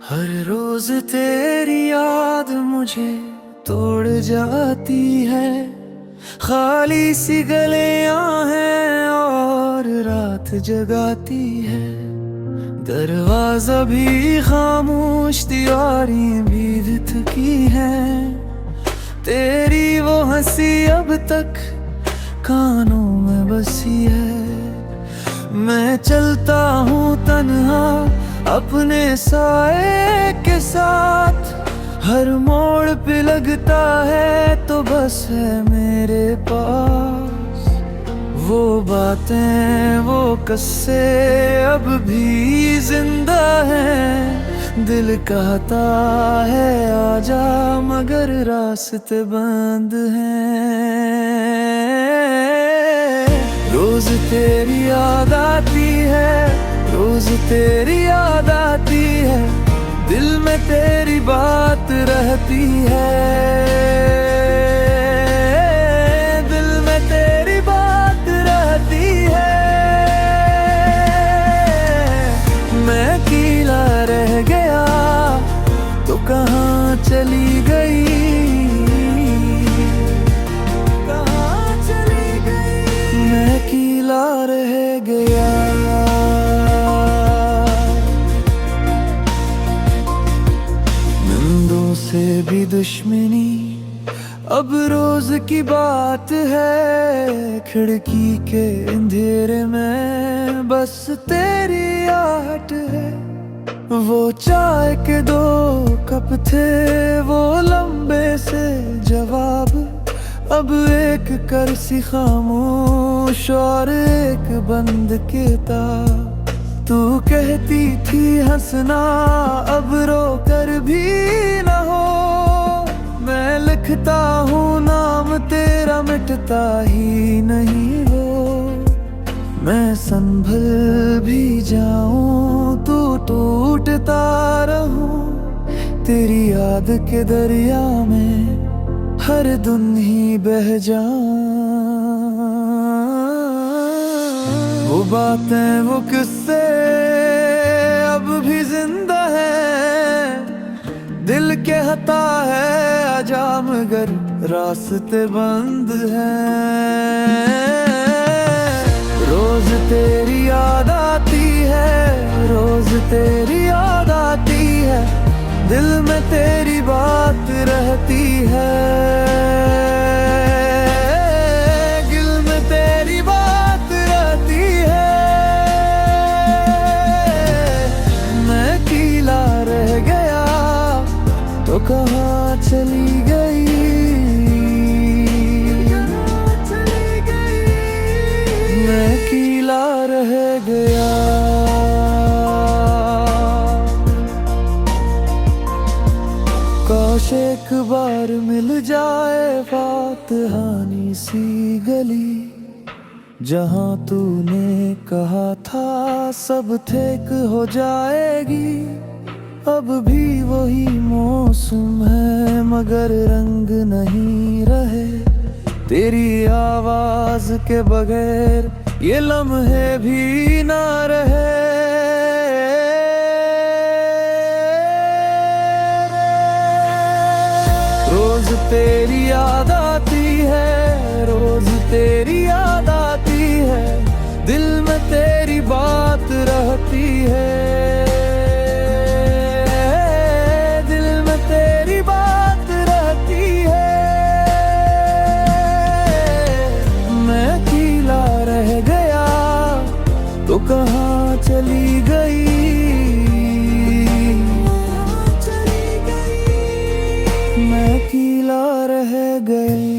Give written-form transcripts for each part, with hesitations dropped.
हर रोज तेरी याद मुझे तोड़ जाती है। खाली सी गलियां हैं और रात जगाती है। दरवाजा भी खामोश, दीवारें भी थकी हैं। तेरी वो हंसी अब तक कानों में बसी है। मैं चलता हूँ तन्हा अपने साए के साथ। हर मोड़ पे लगता है तो बस है मेरे पास। वो बातें, वो किस्से अब भी जिंदा हैं। दिल कहता है आजा, मगर रास्ते बंद हैं। रोज तेरी याद आती है, रोज तेरी याद आती है। दिल में तेरी बात रहती है, दिल में तेरी बात रहती है। मैं अकेला रह गया तो कहाँ चली गई, कहाँ चली गई। मैं अकेला रह गया। से भी दुश्मनी अब रोज की बात है। खिड़की के अंधेरे में बस तेरी आहट है। वो चाय के 2 कप थे, वो लंबे से जवाब। अब एक करसी खामोश और एक बंद किताब। तू कहती थी हंसना अब रो कर भी न हो। मैं लिखता हूँ नाम तेरा, मिटता ही नहीं वो। मैं संभल भी जाऊं तू टूटता रहूं। तेरी याद के दरिया में हर दिन ही बह जाऊं। वो बातें, वो किस्से अब भी जिंदा है। दिल के हता है आजा, मगर रास्ते बंद हैं। रोज तेरी याद आती है, रोज तेरी याद आती है। दिल में तेरी बात रहती है, दिल में तेरी बात रहती है। मैं अकेला रह गया तो कहाँ चली गई, मैं अकेला रह गया। काश एक बार मिल जाए फातहानी सी गली, जहाँ तूने कहा था सब ठीक हो जाएगी। अब भी वही मौसम है मगर रंग नहीं रहे। तेरी आवाज के बगैर ये लम्हे भी ना रहे। रोज तेरी याद आती है, रोज तेरी याद आती है। दिल में तेरी बात रहती है, दिल में तेरी बात रहती है। मैं अकेला रह गया तो कहाँ चली गई, मैं अकेला रह गई।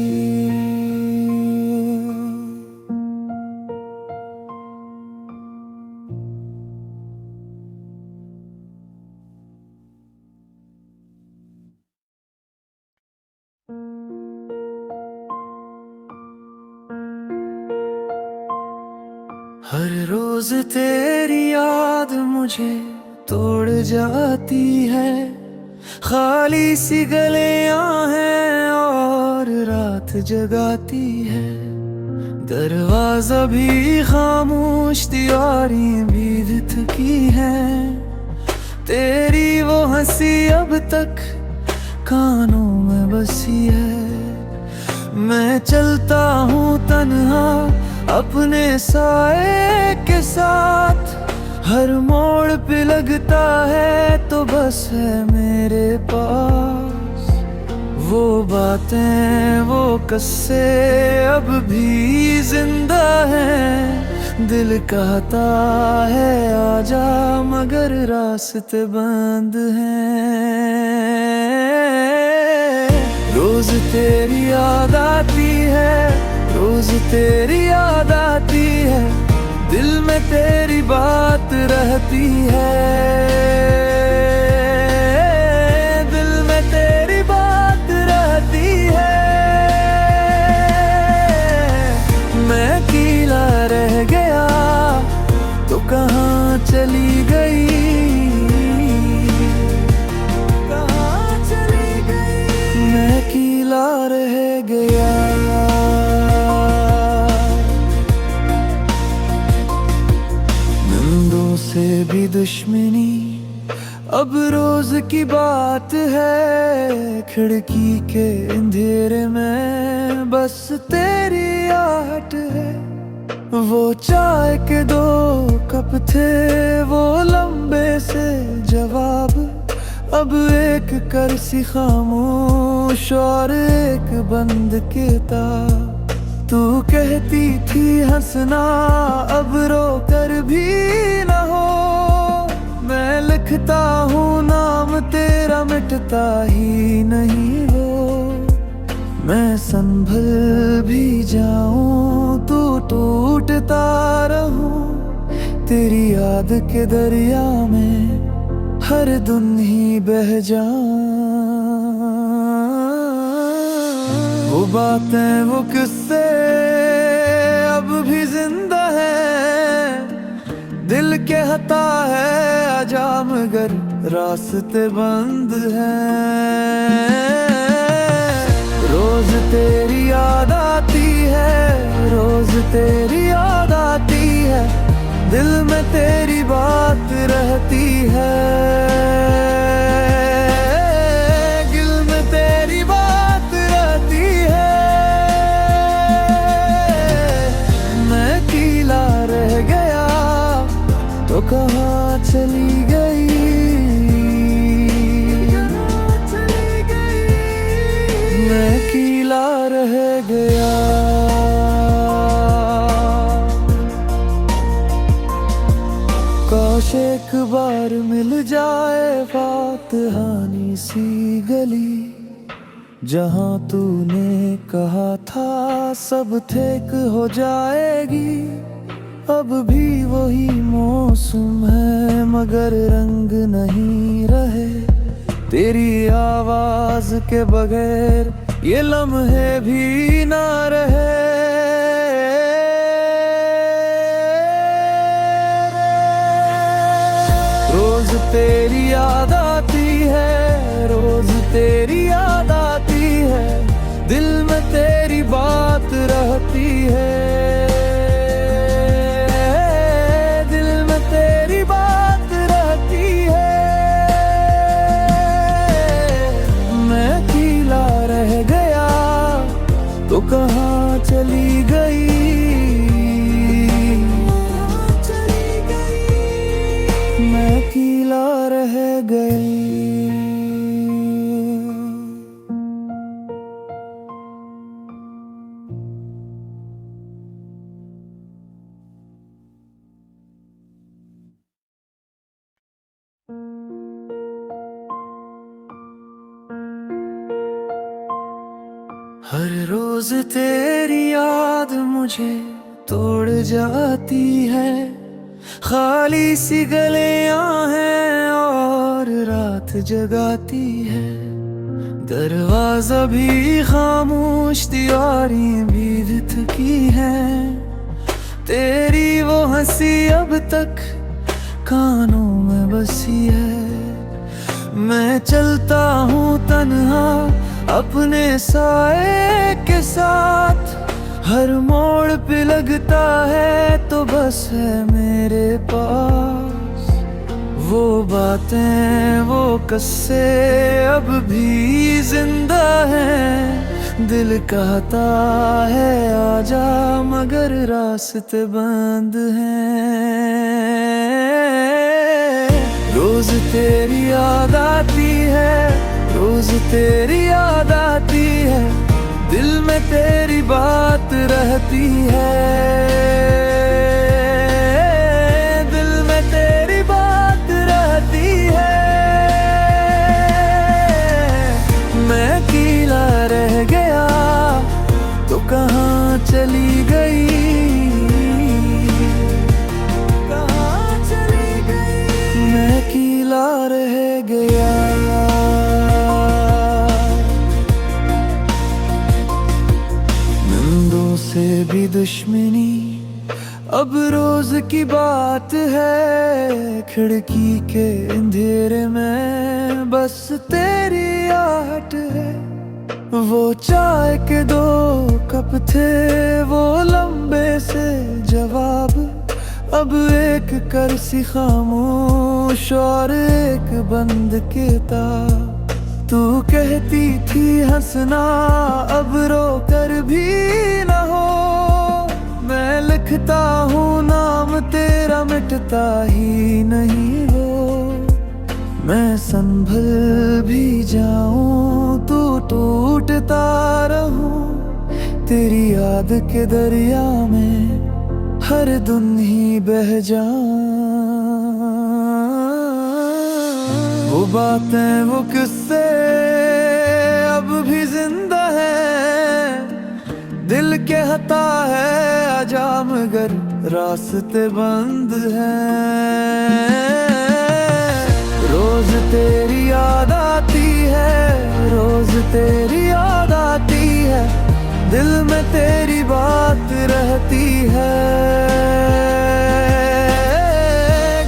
हर रोज तेरी याद मुझे तोड़ जाती है। खाली सी गलियां हैं और रात जगाती है। दरवाजा भी खामोश, दीवारें भी थकी हैं। तेरी वो हंसी अब तक कानों में बसी है। मैं चलता हूँ तन्हा अपने साए के साथ, हर मोड़ पे लगता है तो बस है मेरे पास। वो बातें वो किस्से अब भी जिंदा हैं, दिल कहता है आजा मगर रास्ते बंद हैं। रोज तेरी याद आती है, रोज तेरी याद आती है, दिल में तेरी बात रहती है, दिल में तेरी बात रहती है। मैं अकेला रह गया तो कहाँ चली गई, कहाँ चली गई। मैं अकेला रह गया। से भी दुश्मनी अब रोज की बात है, खिड़की के अंधेरे में बस तेरी आहट है। वो चाय के 2 कप थे वो लंबे से जवाब, अब एक करसी खामोश और एक बंद किताब। तू कहती थी हंसना अब रो कर भी न हो, मैं लिखता हूँ नाम तेरा मिटता ही नहीं हो। मैं संभल भी जाऊं तू टूटता रहूं, तेरी याद के दरिया में हर दिन ही बह जाऊं। वो बातें वो किस्से अब भी जिंदा है, दिल कहता है आजा मगर रास्ते बंद हैं। रोज तेरी याद आती है, रोज तेरी याद आती है, दिल में तेरी बात रहती है, दिल में तेरी बात रहती है। मैं अकेला रह गया तो कहाँ चली गई, मैं अकेला रह गया। काश एक बार मिल जाए फातहानी सी गली, जहाँ तूने कहा था सब ठीक हो जाएगी। अब भी वही मौसम है मगर रंग नहीं रहे, तेरी आवाज के बगैर ये लम्हे भी ना रहे। रोज तेरी याद आती है, रोज तेरी याद आती है, दिल में तेरी बात रहती है, दिल में तेरी बात रहती है। मैं अकेला रह गया तो कहाँ चली गई, मैं अकेला रह गई। हर रोज तेरी याद मुझे तोड़ जाती है, खाली सी गलियां हैं और रात जगाती है। दरवाजा भी खामोश दीवारें भी थकी हैं, तेरी वो हंसी अब तक कानों में बसी है। मैं चलता हूँ तन्हा अपने साए के साथ, हर मोड़ पे लगता है तो बस है मेरे पास। वो बातें वो किस्से अब भी जिंदा हैं। दिल कहता है आजा मगर रास्ते बंद हैं। रोज तेरी याद आती है, रोज तेरी याद आती है, दिल में तेरी बात रहती है, दिल में तेरी बात रहती है। मैं अकेला रह गया तो कहाँ चली गई, कहाँ चली गई। मैं अकेला रह गया। नंदों से भी दुश्मनी अब रोज की बात है। खिड़की के अंधेरे में बस तेरी आहट है। वो चाय के 2 कप थे, वो लंबे से जवाब, अब एक करसी खामोश और एक बंद किताब। तू कहती थी हंसना अब रो कर भी न हो। मैं लिखता हूँ नाम तेरा मिटता ही नहीं हो। मैं संभल भी जाऊं तू टूटता रहूं। तेरी याद के दरिया में हर दिन ही बह जाऊं। वो बातें वो किस्से अब भी जिंदा हैं। दिल कहता है आजा मगर रास्ते बंद हैं। रोज तेरी याद आती है, रोज तेरी याद आती है, दिल में तेरी बात रहती है,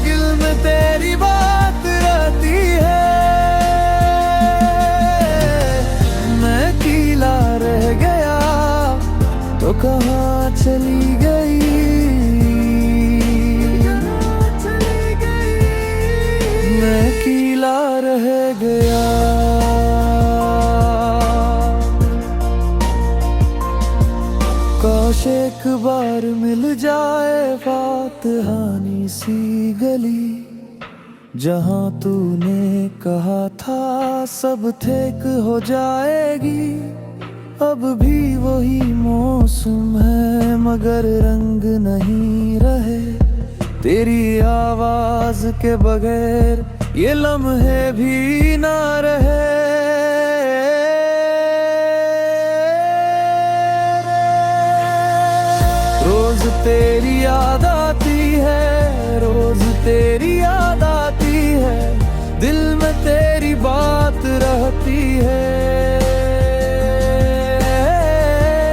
दिल में तेरी बात रहती है। मैं अकेला रह गया तो कहाँ चली गई, मैं अकेला रह गया। काश एक बार मिल जाए फातहानी सी गली, जहाँ तूने कहा था सब ठीक हो जाएगी। अब भी वही मौसम है मगर रंग नहीं रहे। तेरी आवाज के बगैर ये लम्हे भी ना रहे। रोज तेरी याद आती है, रोज तेरी याद आती है, दिल में तेरी बात रहती है,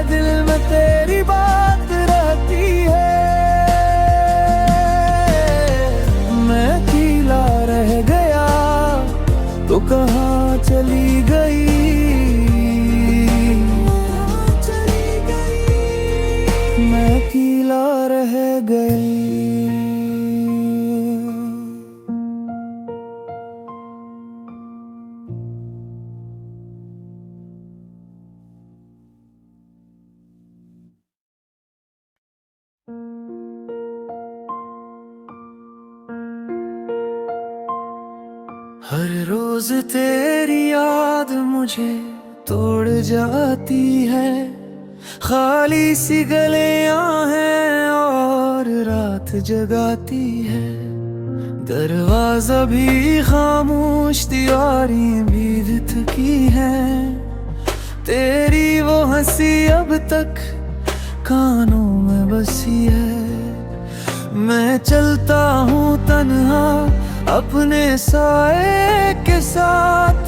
दिल में तेरी बात रहती है। मैं अकेला रह गया तो कहाँ चली गई, मैं अकेला रह गई। हर रोज तेरी याद मुझे तोड़ जाती है। खाली सी गलियां हैं और रात जगाती है। दरवाजा भी खामोश, दीवारें भी थकी हैं। तेरी वो हंसी अब तक कानों में बसी है। मैं चलता हूँ तन्हा अपने साए के साथ।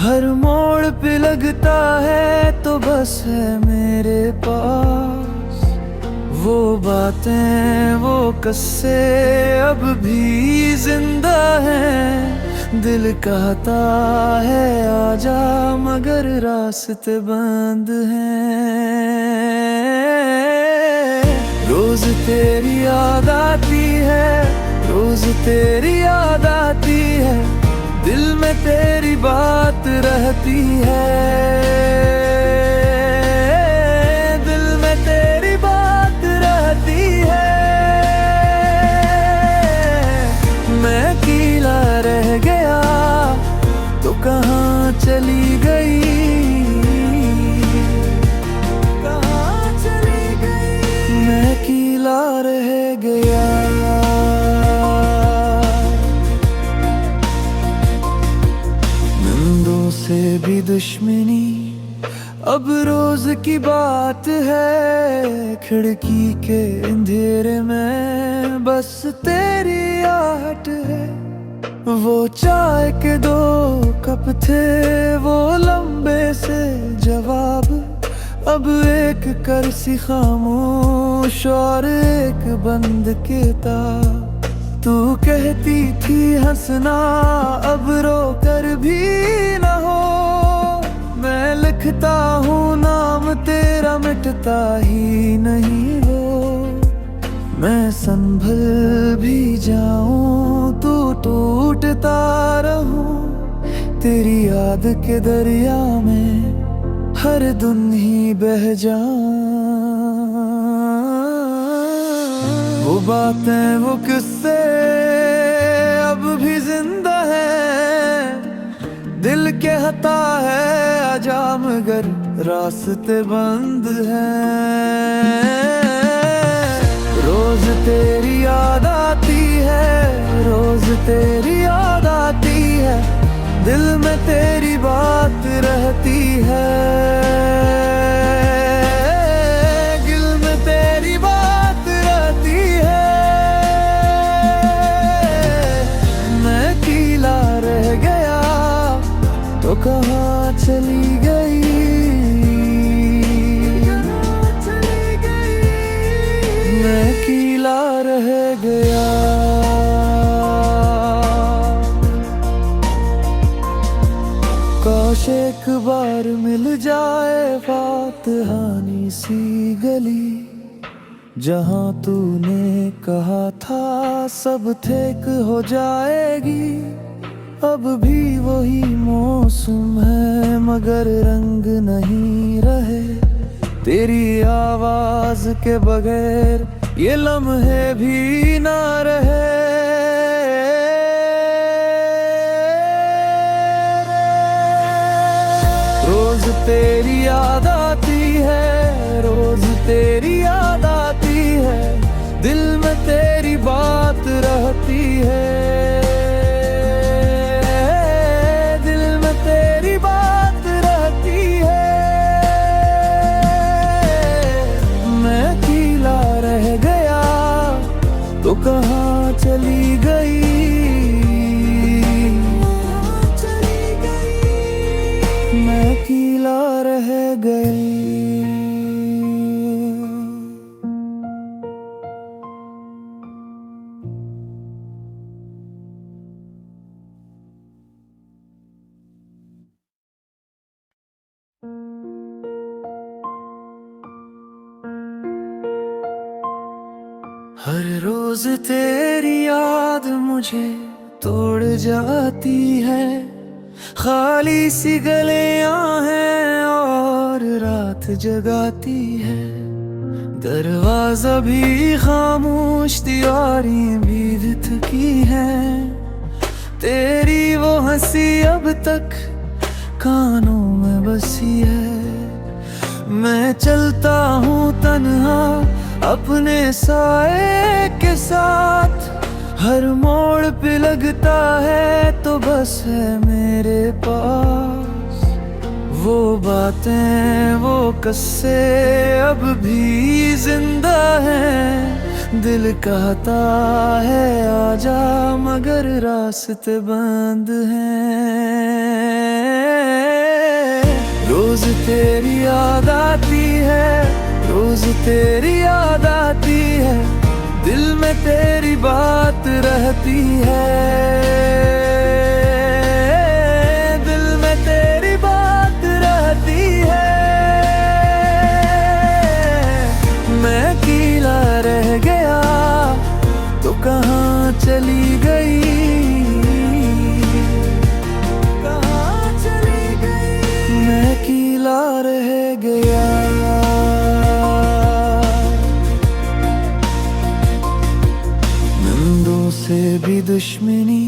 हर मोड़ पे लगता है तो बस है मेरे पास। वो बातें वो किस्से अब भी जिंदा हैं। दिल कहता है आजा मगर रास्ते बंद हैं। रोज तेरी याद आती है, रोज तेरी याद आती है, दिल में तेरी बात रहती है, दिल में तेरी बात रहती है। मैं अकेला रह गया तो कहाँ चली गई, कहाँ चली गई। मैं अकेला रह गया। नींदों से भी दुश्मनी अब रोज की बात है, खिड़की के अंधेरे में बस तेरी आहट है। वो चाय के 2 कप थे, वो लंबे से जवाब, अब एक करसी खामोश और एक बंद किताब। तू कहती थी हंसना अब रो कर भी न हो, मैं लिखता हूँ नाम तेरा मिटता ही नहीं वो। मैं संभल भी जाऊं तू टूटता रहूं, तेरी याद के दरिया में हर दिन ही बह जाऊं। वो बातें वो किस्से अब भी जिंदा है, दिल के हता है आजा मगर रास्ते बंद हैं। रोज तेरी याद आती है, रोज तेरी याद आती है, दिल में तेरी बात रहती है, दिल में तेरी बात रहती है। मैं अकेला रह गया तो कहाँ चली गई, मैं अकेला रह गया। काश एक बार मिल जाए फातहानी सी गली, जहाँ तूने कहा था सब ठीक हो जाएगी। अब भी वही मौसम है मगर रंग नहीं रहे, तेरी आवाज के बगैर ये लम्हे भी ना रहे। रोज तेरी याद आती है, रोज तेरी याद आती है, दिल में तेरी बात रहती है, दिल में तेरी बात रहती है। मैं अकेला रह गया तो कहाँ चली गई, मैं अकेला रह गई। हर रोज तेरी याद मुझे तोड़ जाती है, खाली सी गलियां हैं और रात जगाती है। दरवाजा भी खामोश, दीवारें भी थकी हैं, तेरी वो हंसी अब तक कानों में बसी है। मैं चलता हूँ तन्हा अपने साए के साथ, हर मोड़ पे लगता है तो बस है मेरे पास। वो बातें वो किस्से अब भी जिंदा हैं, दिल कहता है आजा मगर रास्ते बंद हैं। रोज तेरी याद आती है, रोज तेरी याद आती है, दिल में तेरी बात रहती है, दिल में तेरी बात रहती है। मैं अकेला रह गया तो कहाँ चली गई, कहाँ चली गई, मैं अकेला रह गया। नंदों से भी दुश्मनी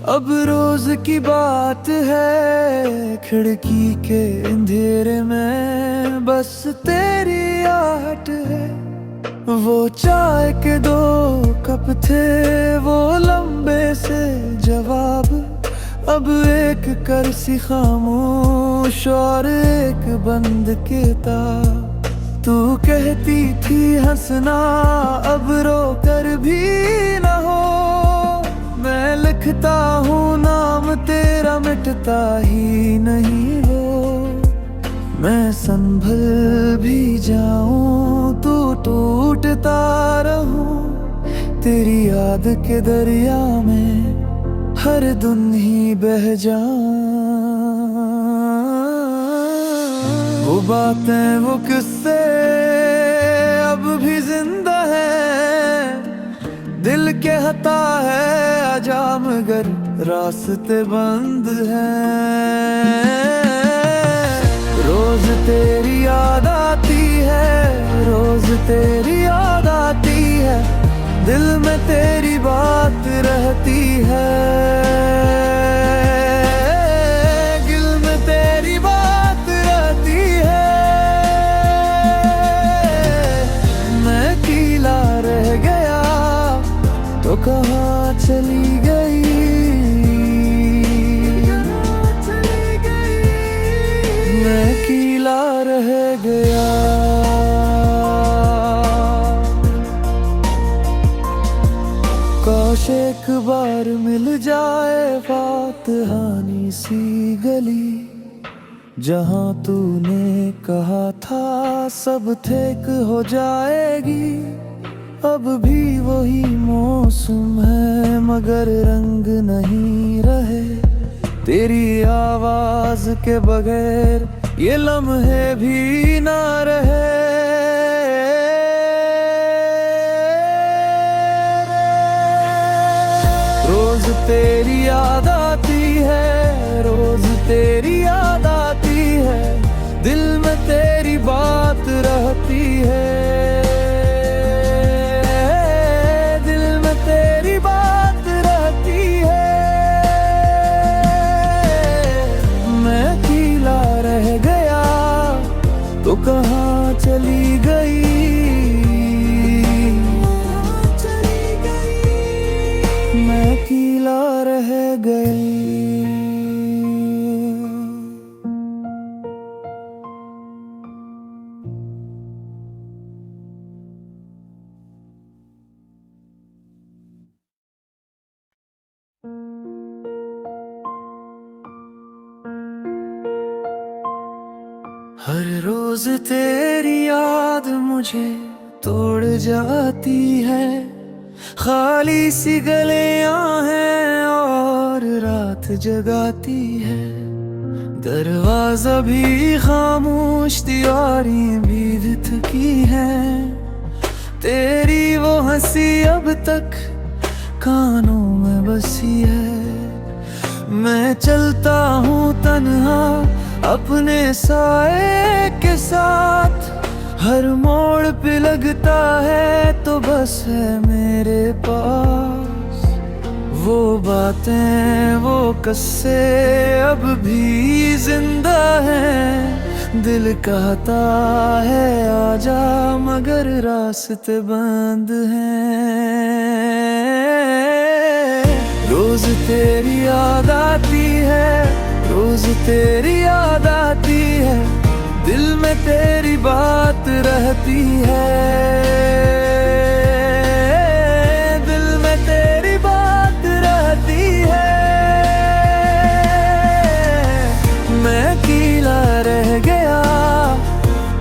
अब रोज की बात है, खिड़की के अंधेरे में बस तेरी आहट है। वो चाय के 2 कप थे, वो लंबे से जवाब, अब एक करसी खामोश और एक बंद किताब। तू कहती थी हंसना अब रो कर भी न हो, मैं लिखता हूँ नाम तेरा मिटता ही नहीं हो। मैं संभल भी जाऊं तू टूटता रहूं, तेरी याद के दरिया में हर दिन ही बह जाऊं। वो बातें वो किस्से अब भी जिंदा है, दिल के हता है आजा मगर रास्ते बंद हैं। रोज तेरी याद आती है, रोज तेरी याद आती है, दिल में तेरी बात रहती है, दिल में तेरी बात रहती है। मैं अकेला रह गया तो कहाँ चली गई, मैं अकेला रह गया। काश एक बार मिल जाए फातहानी सी गली, जहाँ तूने कहा था सब ठीक हो जाएगी। अब भी वही मौसम है मगर रंग नहीं रहे, तेरी आवाज के बगैर ये लम्हे भी ना रहे। रोज तेरी याद आती है, रोज तेरी याद आती है, दिल में तेरी बात रहती है, दिल में तेरी बात रहती है। मैं अकेला रह गया तो कहाँ चली गई, मैं अकेला रह गई। हर रोज तेरी याद मुझे तोड़ जाती है, खाली सी गलियां हैं और रात जगाती है। दरवाजा भी खामोश, दीवारें भी थकी हैं, तेरी वो हंसी अब तक कानों में बसी है। मैं चलता हूँ तन्हा अपने साए के साथ, हर मोड़ पे लगता है तो बस है मेरे पास। वो बातें वो किस्से अब भी जिंदा हैं, दिल कहता है आजा मगर रास्ते बंद हैं। रोज तेरी याद आती है, रोज तेरी याद आती है, दिल में तेरी बात रहती है, दिल में तेरी बात रहती है। मैं अकेला रह गया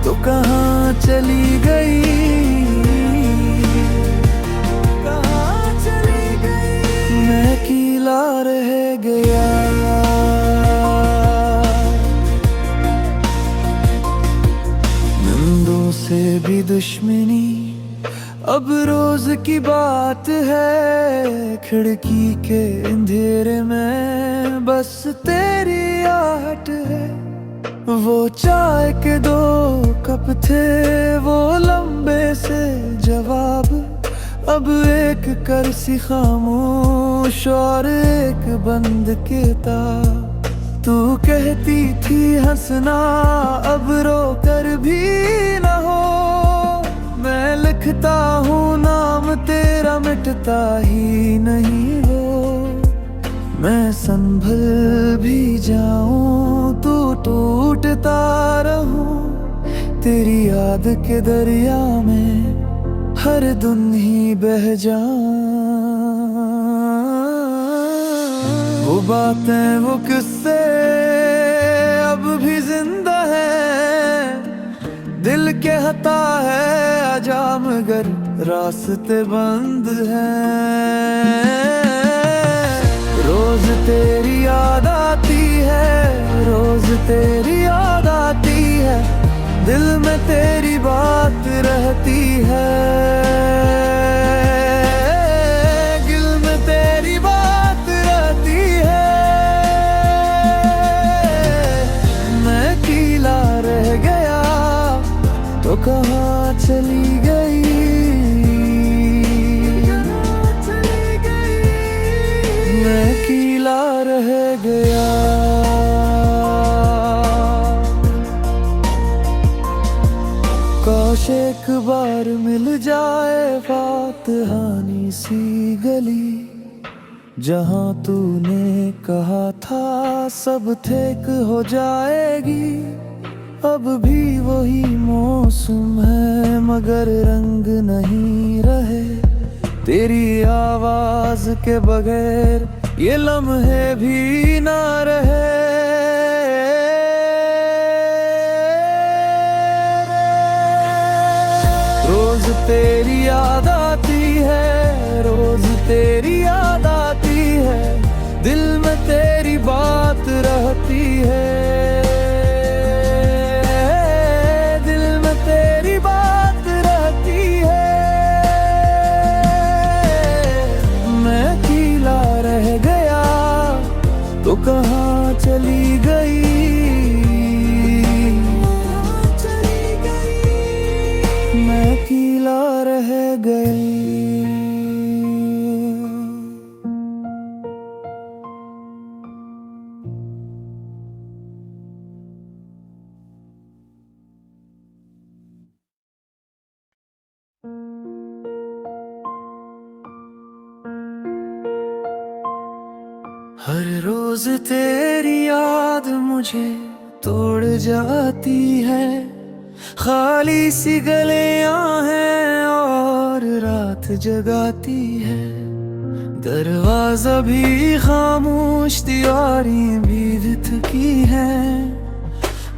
तो कहाँ चली गई, कहाँ चली गई, मैं अकेला रह गया। से भी दुश्मनी की बात है, खिड़की के अंधेरे में बस तेरी आहट है। वो चाय के 2 कप थे, वो लंबे से जवाब, अब एक करसी खामोश और एक बंद किताब। तू कहती थी हंसना अब रो कर भी न हो, मैं लिखता हूँ नाम तेरा मिटता ही नहीं वो। मैं संभल भी जाऊं तू टूटता रहूं, तेरी याद के दरिया में हर दिन ही बह जाऊं। वो बातें वो किस्से अब भी जिंदा है, दिल के हता है आजा मगर रास्ते बंद हैं। रोज तेरी याद आती है, रोज तेरी याद आती है, दिल में तेरी बात रहती है। दिल में तेरी बात रहती है। मैं अकेला रह गया तो कहाँ चली गई, मैं अकेला रह गया। काश एक बार मिल जाए फातहानी सी गली, जहाँ तूने कहा था सब ठीक हो जाएगी। अब भी वही मौसम है मगर रंग नहीं रहे, तेरी आवाज के बगैर ये लम्हे भी ना रहे। रोज तेरी याद आती है, रोज तेरी याद आती है, दिल में तेरी बात रहती है। दिल में तेरी बात रहती है। मैं अकेला रह गया तो कहाँ चली गई, मैं अकेला रह गई। हर रोज तेरी याद मुझे तोड़ जाती है, खाली सी गलियां हैं और रात जगाती है। दरवाजा भी खामोश, दीवारें भी थकी हैं,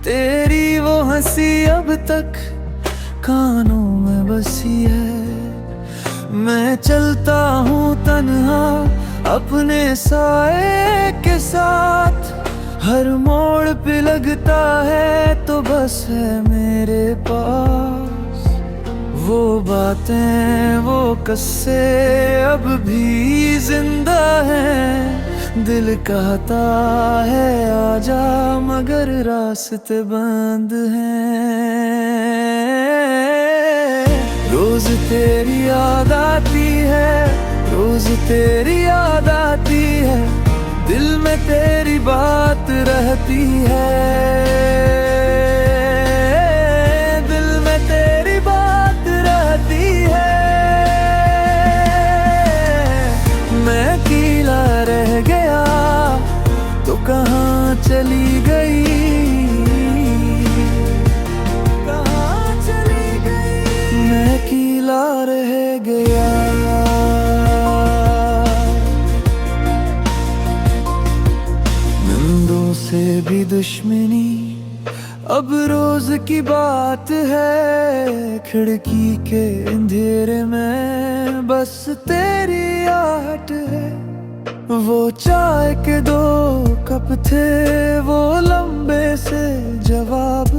तेरी वो हंसी अब तक कानों में बसी है। मैं चलता हूँ तन्हा अपने साए के साथ, हर मोड़ पे लगता है तो बस है मेरे पास। वो बातें वो किस्से अब भी जिंदा हैं, दिल कहता है आजा मगर रास्ते बंद हैं। रोज तेरी याद आती है, रोज तेरी याद आती है, दिल में तेरी बात रहती है। दिल में तेरी बात रहती है। मैं अकेला रह गया तो कहाँ चली गई, कहाँ चली गई, मैं अकेला रह गया। से भी दुश्मनी अब रोज की बात है, खिड़की के अंधेरे में बस तेरी आहट है। वो चाय के 2 कप थे, वो लंबे से जवाब,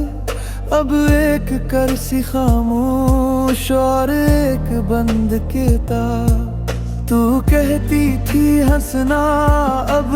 अब एक कर सी खामोश और एक बंद किताब। तू कहती थी हंसना, अब